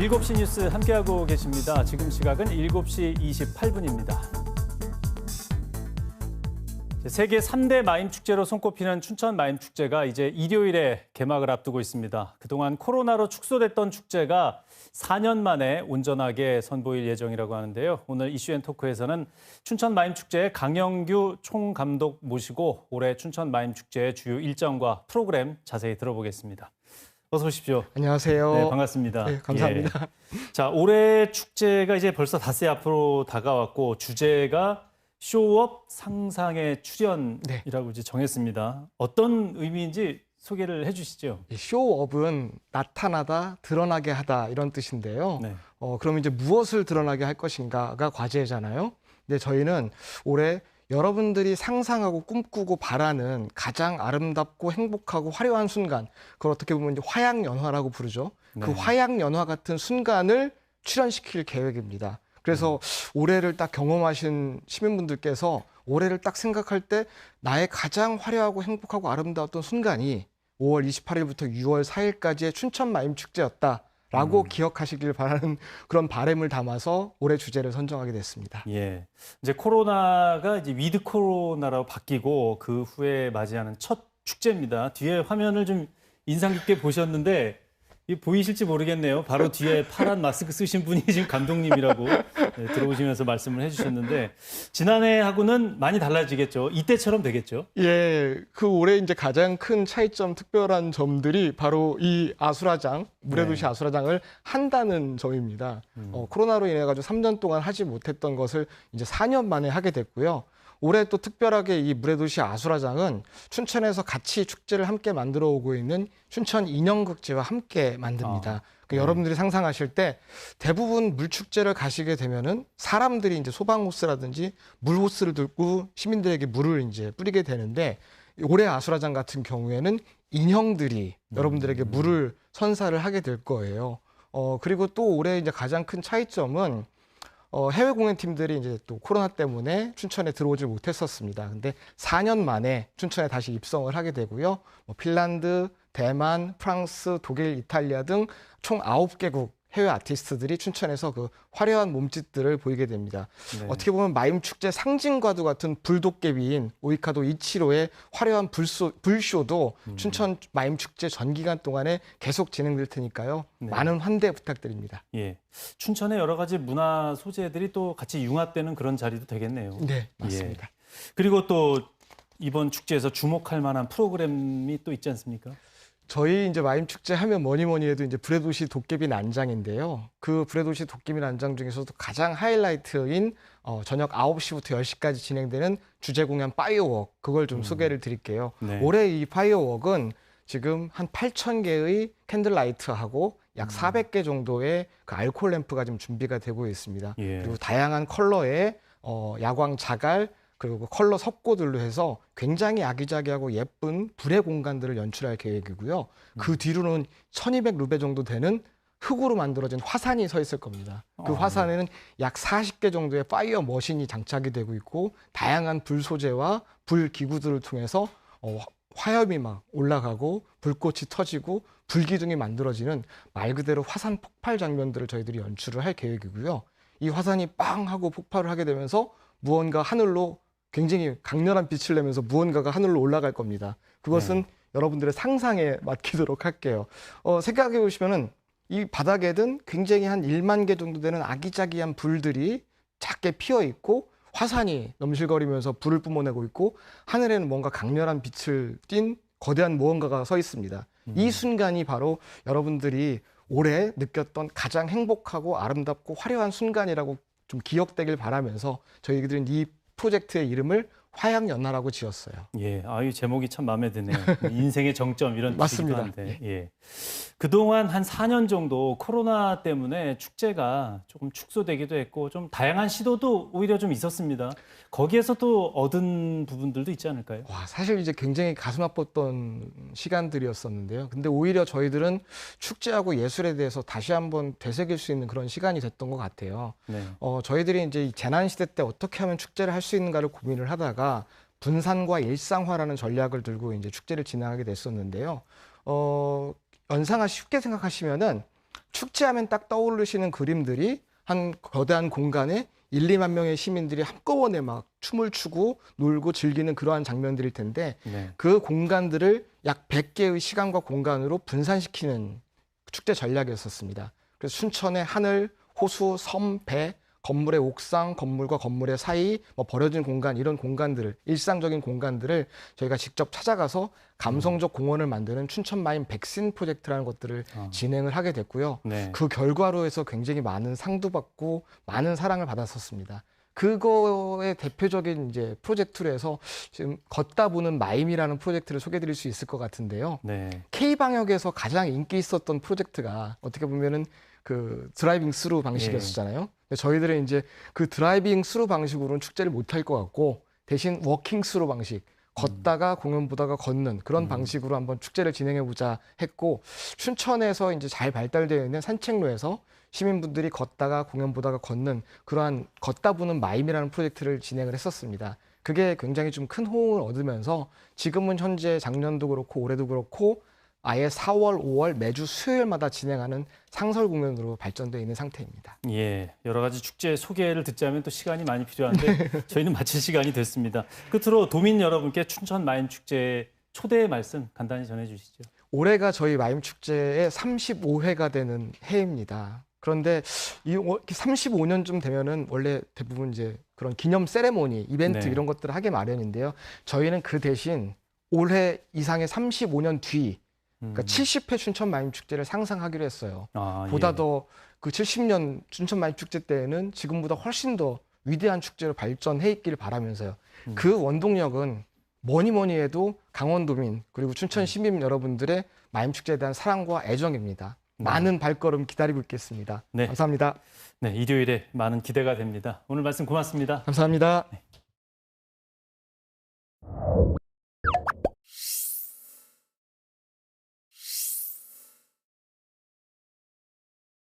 7시 뉴스 함께하고 계십니다. 지금 시각은 7시 28분입니다. 세계 3대 마임축제로 손꼽히는 춘천 마임축제가 이제 일요일에 개막을 앞두고 있습니다. 그동안 코로나로 축소됐던 축제가 4년 만에 온전하게 선보일 예정이라고 하는데요. 오늘 이슈앤토크에서는 춘천 마임축제의 강영규 총감독 모시고 올해 춘천 마임축제의 주요 일정과 프로그램 자세히 들어보겠습니다. 어서 오십시오. 안녕하세요. 네, 반갑습니다. 네, 감사합니다. 예. 자, 올해 축제가 이제 벌써 닷새 앞으로 다가왔고 주제가 쇼업 상상의 출현이라고 이제 정했습니다. 어떤 의미인지 소개를 해주시죠. 쇼업은 나타나다, 드러나게 하다 이런 뜻인데요. 네. 그럼 이제 무엇을 드러나게 할 것인가가 과제잖아요. 근데 저희는 올해 여러분들이 상상하고 꿈꾸고 바라는 가장 아름답고 행복하고 화려한 순간, 그걸 어떻게 보면 이제 화양연화라고 부르죠. 네. 그 화양연화 같은 순간을 출현시킬 계획입니다. 그래서 올해를 딱 경험하신 시민분들께서 올해를 딱 생각할 때 나의 가장 화려하고 행복하고 아름다웠던 순간이 5월 28일부터 6월 4일까지의 춘천 마임축제였다라고 기억하시길 바라는 그런 바람을 담아서 올해 주제를 선정하게 됐습니다. 예. 이제 코로나가 이제 위드 코로나로 바뀌고 그 후에 맞이하는 첫 축제입니다. 뒤에 화면을 좀 인상 깊게 보셨는데 이 보이실지 모르겠네요. 바로 뒤에 파란 마스크 쓰신 분이 지금 감독님이라고 네, 들어오시면서 말씀을 해주셨는데 지난해하고는 많이 달라지겠죠. 이때처럼 되겠죠. 예, 그 올해 이제 가장 큰 차이점, 특별한 점들이 바로 이 아수라장, 물의 도시 아수라장을 한다는 점입니다. 코로나로 인해 가지고 3년 동안 하지 못했던 것을 이제 4년 만에 하게 됐고요. 올해 또 특별하게 이 물의 도시 아수라장은 춘천에서 같이 축제를 함께 만들어 오고 있는 춘천 인형극제와 함께 만듭니다. 그러니까 여러분들이 상상하실 때 대부분 물축제를 가시게 되면은 사람들이 이제 소방호스라든지 물호스를 들고 시민들에게 물을 이제 뿌리게 되는데 올해 아수라장 같은 경우에는 인형들이 여러분들에게 물을 선사를 하게 될 거예요. 그리고 또 올해 이제 가장 큰 차이점은 해외 공연팀들이 이제 또 코로나 때문에 춘천에 들어오지 못했었습니다. 근데 4년 만에 춘천에 다시 입성을 하게 되고요. 핀란드, 대만, 프랑스, 독일, 이탈리아 등 총 9개국 해외 아티스트들이 춘천에서 그 화려한 몸짓들을 보이게 됩니다. 네. 어떻게 보면 마임축제 상징과도 같은 불도깨비인 오이카도 이치로의 화려한 불쇼도 춘천 마임축제 전 기간 동안에 계속 진행될 테니까요. 네. 많은 환대 부탁드립니다. 예, 춘천의 여러 가지 문화 소재들이 또 같이 융합되는 그런 자리도 되겠네요. 네, 맞습니다. 예. 그리고 또 이번 축제에서 주목할 만한 프로그램이 또 있지 않습니까? 저희 이제 마임축제 하면 뭐니 해도 이제 불의 도시 도깨비 난장인데요. 그 불의 도시 도깨비 난장 중에서도 가장 하이라이트인 저녁 9시부터 10시까지 진행되는 주제 공연 파이어웍, 그걸 좀 소개를 드릴게요. 네. 올해 이 파이어웍은 지금 한 8,000개의 캔들라이트하고 약 400개 정도의 그 알코올 램프가 지금 준비가 되고 있습니다. 예. 그리고 다양한 컬러의 야광 자갈, 그리고 컬러 섭고들로 해서 굉장히 아기자기하고 예쁜 불의 공간들을 연출할 계획이고요. 그 뒤로는 1200루베 정도 되는 흙으로 만들어진 화산이 서 있을 겁니다. 그 화산에는 약 40개 정도의 파이어 머신이 장착이 되고 있고 다양한 불 소재와 불 기구들을 통해서 화염이 막 올라가고 불꽃이 터지고 불기둥이 만들어지는 말 그대로 화산 폭발 장면들을 저희들이 연출을 할 계획이고요. 이 화산이 빵 하고 폭발을 하게 되면서 무언가 하늘로 굉장히 강렬한 빛을 내면서 무언가가 하늘로 올라갈 겁니다. 그것은 여러분들의 상상에 맡기도록 할게요. 생각해 보시면은 이 바닥에는 굉장히 한 1만 개 정도 되는 아기자기한 불들이 작게 피어 있고 화산이 넘실거리면서 불을 뿜어내고 있고 하늘에는 뭔가 강렬한 빛을 띤 거대한 무언가가 서 있습니다. 이 순간이 바로 여러분들이 올해 느꼈던 가장 행복하고 아름답고 화려한 순간이라고 좀 기억되길 바라면서 저희들은 이 프로젝트의 이름을 화양연화라고 지었어요. 예, 이 제목이 참 마음에 드네요. 인생의 정점 이런 뜻이기도 한데. 예. 그동안 한 4년 정도 코로나 때문에 축제가 조금 축소되기도 했고 좀 다양한 시도도 오히려 좀 있었습니다. 거기에서 또 얻은 부분들도 있지 않을까요? 사실 이제 굉장히 가슴 아팠던 시간들이었었는데요. 근데 오히려 저희들은 축제하고 예술에 대해서 다시 한번 되새길 수 있는 그런 시간이 됐던 것 같아요. 네. 저희들이 이제 이 재난 시대 때 어떻게 하면 축제를 할 수 있는가를 고민을 하다가 분산과 일상화라는 전략을 들고 이제 축제를 진행하게 됐었는데요. 쉽게 생각하시면은 축제하면 딱 떠오르시는 그림들이 한 거대한 공간에 1, 2만 명의 시민들이 한꺼번에 막 춤을 추고 놀고 즐기는 그러한 장면들일 텐데 네. 그 공간들을 약 100개의 시간과 공간으로 분산시키는 축제 전략이었었습니다. 그래서 춘천의 하늘, 호수, 섬, 배, 건물의 옥상, 건물과 건물의 사이, 뭐 버려진 공간 이런 공간들을 일상적인 공간들을 저희가 직접 찾아가서 감성적 공원을 만드는 춘천 마임 백신 프로젝트라는 것들을 진행을 하게 됐고요. 네. 그 결과로 해서 굉장히 많은 상도 받고 많은 사랑을 받았었습니다. 그거의 대표적인 이제 프로젝트로 해서 지금 걷다 보는 마임이라는 프로젝트를 소개드릴 수 있을 것 같은데요. 네. K방역에서 가장 인기 있었던 프로젝트가 어떻게 보면은 그 드라이빙 스루 방식이었잖아요. 근데 저희들은 이제 그 드라이빙 스루 방식으로는 축제를 못할 것 같고 대신 워킹 스루 방식, 걷다가 공연 보다가 걷는 그런 방식으로 한번 축제를 진행해 보자 했고 춘천에서 이제 잘 발달되어 있는 산책로에서 시민분들이 걷다가 공연 보다가 걷는 그러한 걷다 보는 마임이라는 프로젝트를 진행을 했었습니다. 그게 굉장히 좀 큰 호응을 얻으면서 지금은 현재 작년도 그렇고 올해도 그렇고 아예 4월, 5월 매주 수요일마다 진행하는 상설 공연으로 발전되어 있는 상태입니다. 예, 여러 가지 축제 소개를 듣자면 또 시간이 많이 필요한데 저희는 마칠 시간이 됐습니다. 끝으로 도민 여러분께 춘천 마임 축제 초대의 말씀 간단히 전해주시죠. 올해가 저희 마임 축제의 35회가 되는 해입니다. 그런데 이 35년쯤 되면은 원래 대부분 이제 그런 기념 세레모니, 이벤트 네. 이런 것들을 하게 마련인데요. 저희는 그 대신 올해 이상의 35년 뒤 그러니까 70회 춘천 마임 축제를 상상하기로 했어요. 보다 예. 더 그 70년 춘천 마임 축제 때에는 지금보다 훨씬 더 위대한 축제로 발전해 있기를 바라면서요. 그 원동력은 뭐니 해도 강원도민 그리고 춘천 시민 여러분들의 마임 축제에 대한 사랑과 애정입니다. 많은 발걸음 기다리고 있겠습니다. 네. 감사합니다. 네, 일요일에 많은 기대가 됩니다. 오늘 말씀 고맙습니다. 감사합니다.